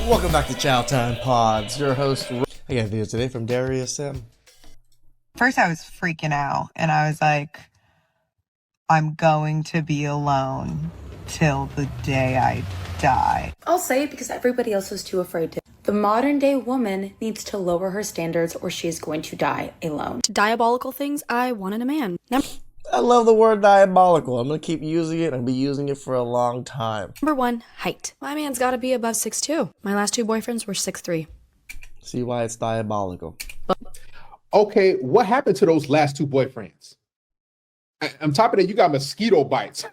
Welcome back to CHOWTIME Pods. Your host, I got videos today from Darius Sim. First, I was freaking out, and I was like, I'm going to be alone till the day I die. I'll say it because everybody else is too afraid to. The modern day woman needs to lower her standards or she is going to die alone. Diabolical things I want in a man. I love the word diabolical. I'm going to keep using it. I'll be using it for a long time. Number 1, height. My man's got to be above 6'2". My last 2 boyfriends were 6'3". See why it's diabolical. Okay, what happened to those last 2 boyfriends? On top of that, you got mosquito bites.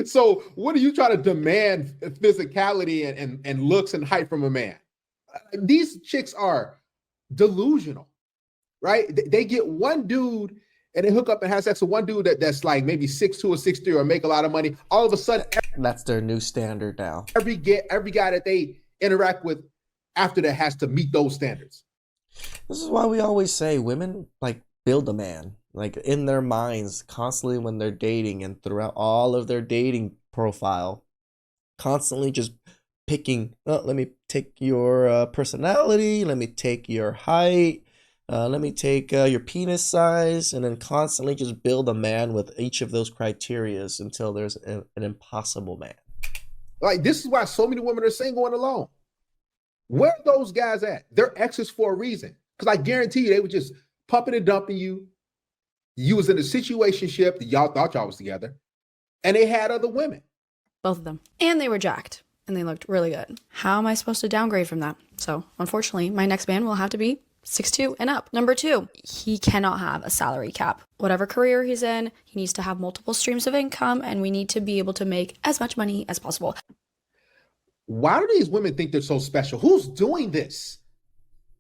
So what are you trying to demand physicality and looks and height from a man? These chicks are delusional, right? They get one dude and they hook up and have sex with one dude that's like maybe 6'2" or 6'3" or make a lot of money. All of a sudden, that's their new standard now. Every guy that they interact with after that has to meet those standards. This is why we always say women like build a man, like in their minds constantly when they're dating and throughout all of their dating profile, constantly just picking, oh, let me take your personality, let me take your height, let me take your penis size, and then constantly just build a man with each of those criterias until there's an impossible man. Like, this is why so many women are single and alone. Where are those guys at? They're exes for a reason. Because I guarantee you, they were just pumping and dumping you. You was in a situationship that y'all thought y'all was together. And they had other women. Both of them. And they were jacked. And they looked really good. How am I supposed to downgrade from that? So, unfortunately, my next man will have to be 6'2" and up. Number 2, he cannot have a salary cap. Whatever career he's in, he needs to have multiple streams of income, and we need to be able to make as much money as possible. Why do these women think they're so special? Who's doing this?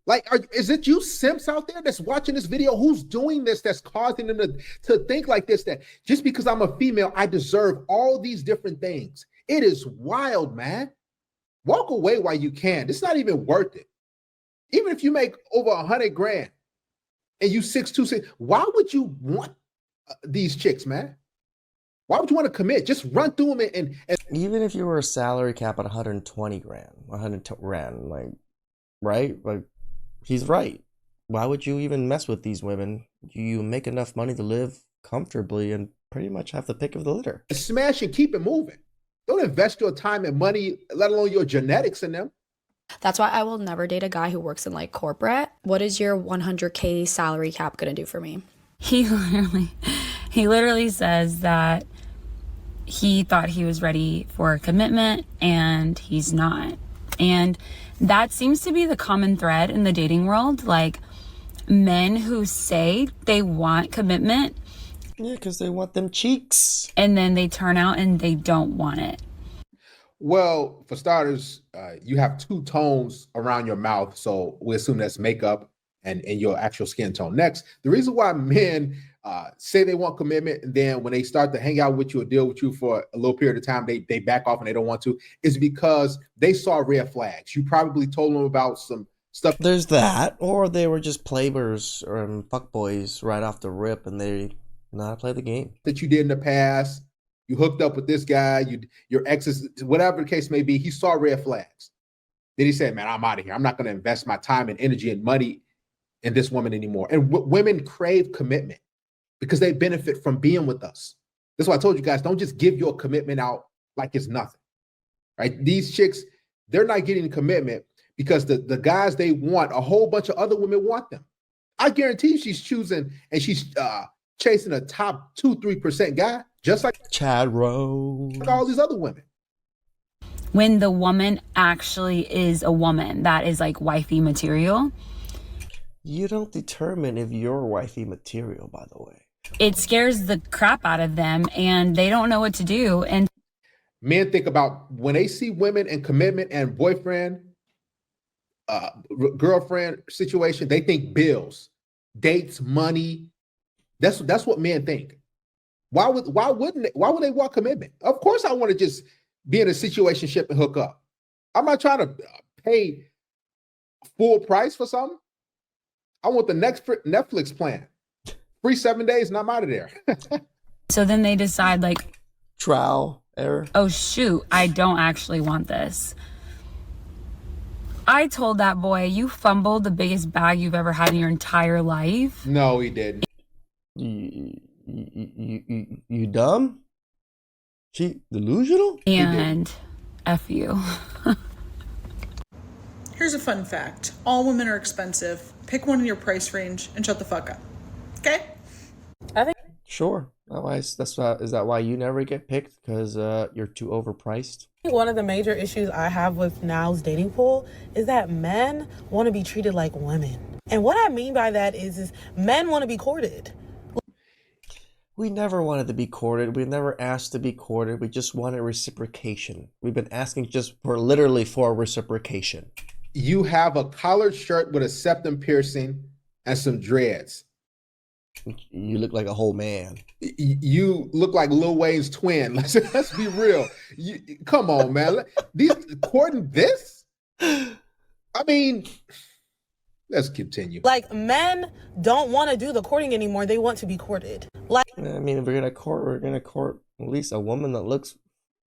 Like, is it you simps out there that's watching this video? Who's doing this that's causing them to think like this, that just because I'm a female, I deserve all these different things? It is wild, man. Walk away while you can. It's not even worth it. Even if you make over 100 grand and you 6'2", why would you want these chicks, man? Why would you want to commit? Just run through them and even if you were a salary cap at 120 grand, 100 grand, like, right? Like, he's right. Why would you even mess with these women? You make enough money to live comfortably and pretty much have the pick of the litter. Smash and keep it moving. Don't invest your time and money, let alone your genetics in them. That's why I will never date a guy who works in like corporate. What is your 100K salary cap gonna do for me? He literally says that he thought he was ready for a commitment and he's not. And that seems to be the common thread in the dating world. Like, men who say they want commitment. Yeah, because they want them cheeks. And then they turn out and they don't want it. Well, for starters, you have 2 tones around your mouth. So we assume that's makeup and your actual skin tone. Next, the reason why men say they want commitment, and then when they start to hang out with you or deal with you for a little period of time, they back off and they don't want to, is because they saw red flags. You probably told them about some stuff. There's that, or they were just players or fuckboys right off the rip, and they know how to play the game. That you did in the past. You hooked up with this guy, your exes, whatever the case may be. He saw red flags. Then he said, man, I'm out of here. I'm not going to invest my time and energy and money in this woman anymore. And women crave commitment because they benefit from being with us. That's why I told you guys, don't just give your commitment out like it's nothing, right? These chicks, they're not getting commitment because the guys they want, a whole bunch of other women want them. I guarantee you she's choosing and she's chasing a top 2-3% guy, just like Chad Rose, like all these other women. When the woman actually is a woman that is like wifey material. You don't determine if you're wifey material, by the way. It scares the crap out of them and they don't know what to do. And men think about when they see women and commitment and boyfriend, girlfriend situation, they think bills, dates, money. That's what men think. Why would they want commitment? Of course I want to just be in a situationship and hook up. I'm not trying to pay full price for something. I want the next Netflix plan. Free 7 days and I'm out of there. So then they decide like, trial error. Oh shoot, I don't actually want this. I told that boy, you fumbled the biggest bag you've ever had in your entire life. No, he didn't. You dumb? She delusional? And F you. Here's a fun fact. All women are expensive. Pick one in your price range and shut the fuck up. Okay? Sure. Is that why you never get picked? Because you're too overpriced? One of the major issues I have with now's dating pool is that men want to be treated like women. And what I mean by that is men want to be courted. We never wanted to be courted. We never asked to be courted. We just wanted reciprocation. We've been asking just for reciprocation. You have a collared shirt with a septum piercing and some dreads. You look like a whole man. You look like Lil Wayne's twin. Let's be real. Come on, man. These courting this? I mean, let's continue. Like, men don't want to do the courting anymore. They want to be courted. Like, I mean, if we're gonna court at least a woman that looks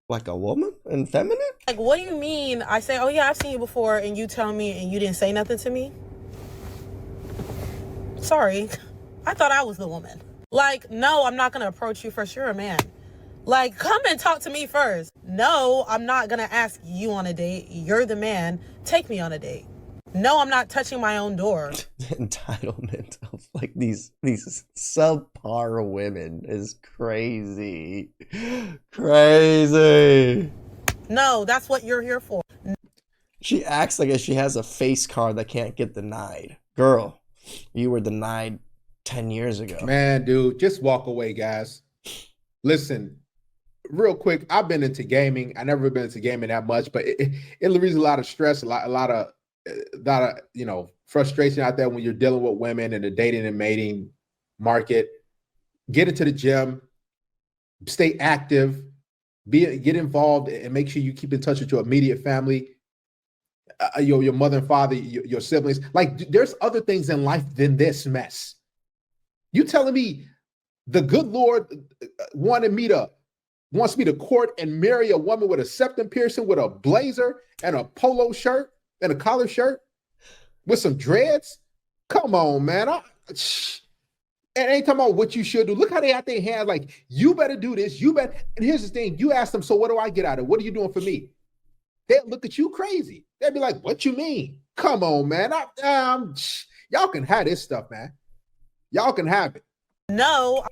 like a woman and feminine. Like, what do you mean? I say, oh yeah, I've seen you before, and you tell me, and you didn't say nothing to me. Sorry, I thought I was the woman. Like, no, I'm not gonna approach you first. You're a man. Like, come and talk to me first. No, I'm not gonna ask you on a date. You're the man. Take me on a date. No, I'm not touching my own door. The entitlement of like these subpar women is crazy. Crazy. No, that's what you're here for. She acts like she has a face card that can't get denied. Girl, you were denied 10 years ago. Man, dude, just walk away, guys. Listen, real quick, I've been into gaming. I never been into gaming that much, but it relieves a lot of stress, a lot of frustration out there when you're dealing with women in the dating and mating market. Get into the gym, stay active, get involved, and make sure you keep in touch with your immediate family, your mother and father, your siblings. Like, there's other things in life than this mess. You telling me the good Lord wants me to court and marry a woman with a septum piercing, with a blazer and a polo shirt and a collar shirt with some dreads? Come on, man. It ain't talking about what you should do. Look how they out their hands like, you better do this, you better. And here's the thing, you ask them, so what do I get out of it? What are you doing for me? They'll look at you crazy. They'll be like, what you mean? Come on, man. Y'all can have this stuff, man. Y'all can have it. No,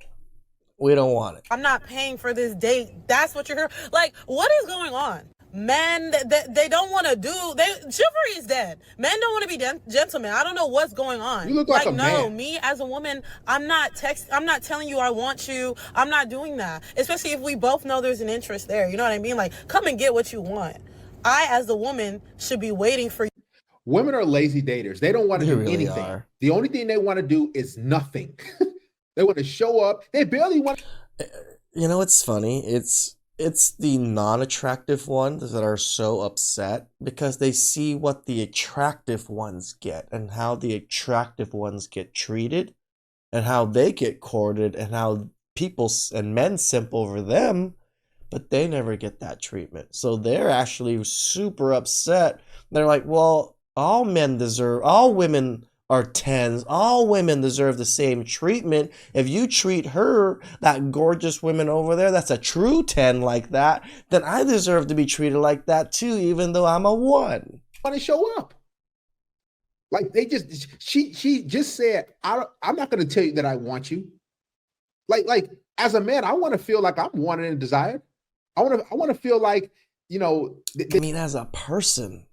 we don't want it. I'm not paying for this date. That's what you're here. Like, what is going on? Men, they don't want to do. Chivalry is dead. Men don't want to be gentlemen. I don't know what's going on. You look like a no, man. Me as a woman, I'm not telling you I want you. I'm not doing that. Especially if we both know there's an interest there. You know what I mean? Like, come and get what you want. I, as the woman, should be waiting for you. Women are lazy daters. They don't want to do really anything. Are. The only thing they want to do is nothing. They want to show up. They barely want. You know, it's funny. It's the non-attractive ones that are so upset because they see what the attractive ones get and how the attractive ones get treated and how they get courted and how people and men simp over them, but they never get that treatment. So they're actually super upset. They're like, well, all women are 10s. All women deserve the same treatment. If you treat her, that gorgeous woman over there, that's a true 10 like that, then I deserve to be treated like that too, even though I'm a 1. Want to show up. Like, she just said, I'm not going to tell you that I want you. Like as a man, I want to feel like I'm wanted and desired. I want to feel like, I mean, as a person,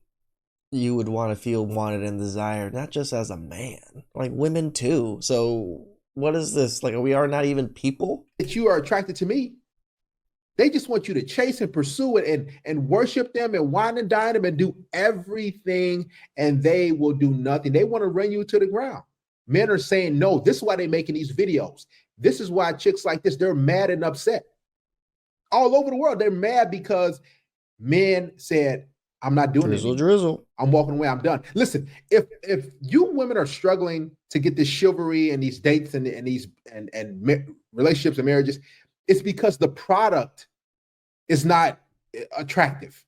you would want to feel wanted and desired, not just as a man, like women too. So what is this? Like, we are not even people? That you are attracted to me. They just want you to chase and pursue it and worship them and wine and dine them and do everything, and they will do nothing. They want to run you to the ground. Men are saying no. This is why they're making these videos. This is why chicks like this, they're mad and upset. All over the world, they're mad because men said, I'm not doing it. Drizzle. I'm walking away. I'm done. Listen, if you women are struggling to get this chivalry and these dates and these relationships and marriages, it's because the product is not attractive.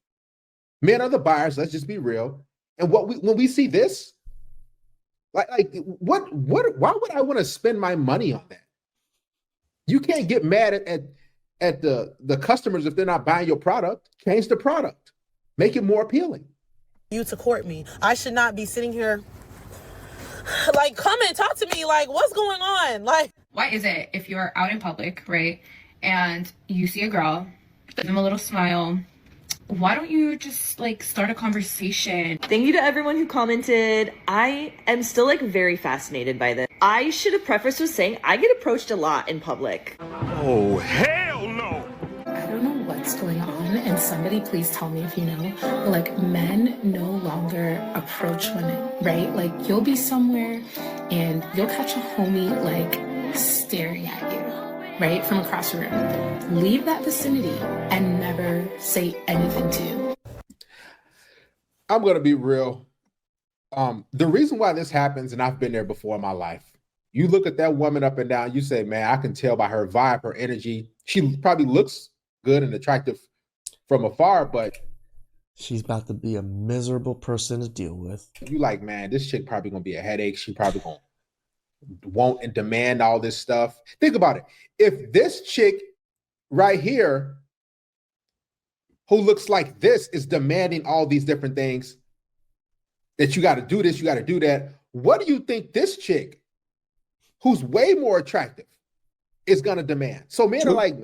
Men are the buyers. Let's just be real. And when we see this, why would I want to spend my money on that? You can't get mad at the customers if they're not buying your product. Change the product. Make it more appealing. You to court me. I should not be sitting here. Like, come and talk to me. Like, what's going on? Like, why is it if you're out in public, right, and you see a girl, give them a little smile, why don't you just like start a conversation? Thank you to everyone who commented. I am still like very fascinated by this. I should have prefaced with saying I get approached a lot in public. Oh, hell no! I don't know what's going on, and somebody please tell me if you know, but like men no longer approach women, right? Like you'll be somewhere and you'll catch a homie like staring at you, right, from across the room. Leave that vicinity and never say anything to you. I'm going to be real. The reason why this happens, and I've been there before in my life, you look at that woman up and down, you say, man, I can tell by her vibe, her energy. She probably looks good and attractive from afar, but she's about to be a miserable person to deal with. You like, man, this chick probably going to be a headache. She probably going to want and demand all this stuff. Think about it. If this chick right here who looks like this is demanding all these different things, that you got to do this, you got to do that, what do you think this chick who's way more attractive is going to demand? So men are like,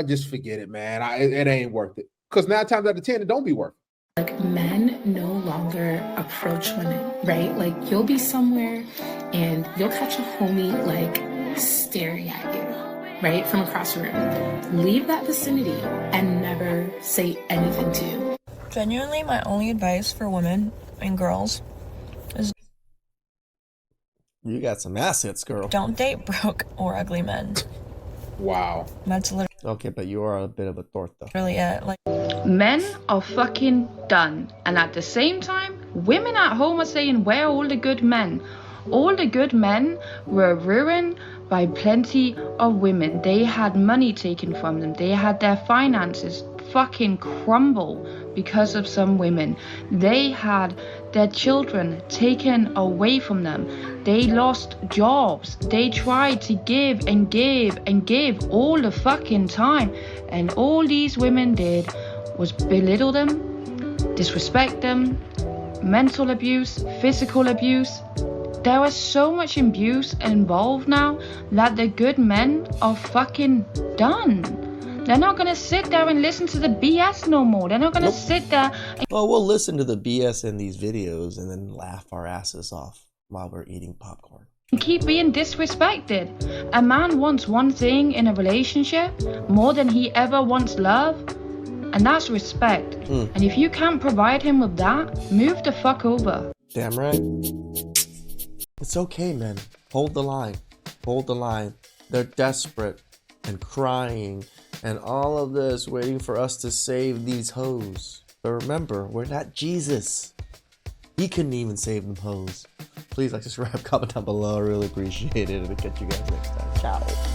just forget it, man. It ain't worth it. Because 9 times out of 10, it don't be worth it. Like men no longer approach women, right? Like you'll be somewhere and you'll catch a homie like staring at you, right, from across the room. Leave that vicinity and never say anything to you. Genuinely, my only advice for women and girls is you got some assets, girl. Don't date broke or ugly men. Wow. That's literally okay, but you are a bit of a thorn, though. Really it. Like, men are fucking done, and at the same time, women at home are saying, "Where are all the good men?" All the good men were ruined by plenty of women. They had money taken from them. They had their finances fucking crumble because of some women. They had their children taken away from them. They lost jobs. They tried to give and give and give all the fucking time. And all these women did was belittle them, disrespect them, mental abuse, physical abuse. There is so much abuse involved now that the good men are fucking done. They're not going to sit there and listen to the BS no more. They're not going to sit there. Well, we'll listen to the BS in these videos and then laugh our asses off while we're eating popcorn. And keep being disrespected. A man wants one thing in a relationship more than he ever wants love, and that's respect. And if you can't provide him with that, move the fuck over. Damn right. It's okay, men. Hold the line. Hold the line. They're desperate and crying and all of this waiting for us to save these hoes. But remember, we're not Jesus. He couldn't even save them hoes. Please like, subscribe, comment down below. I really appreciate it. And I'll catch you guys next time. Ciao.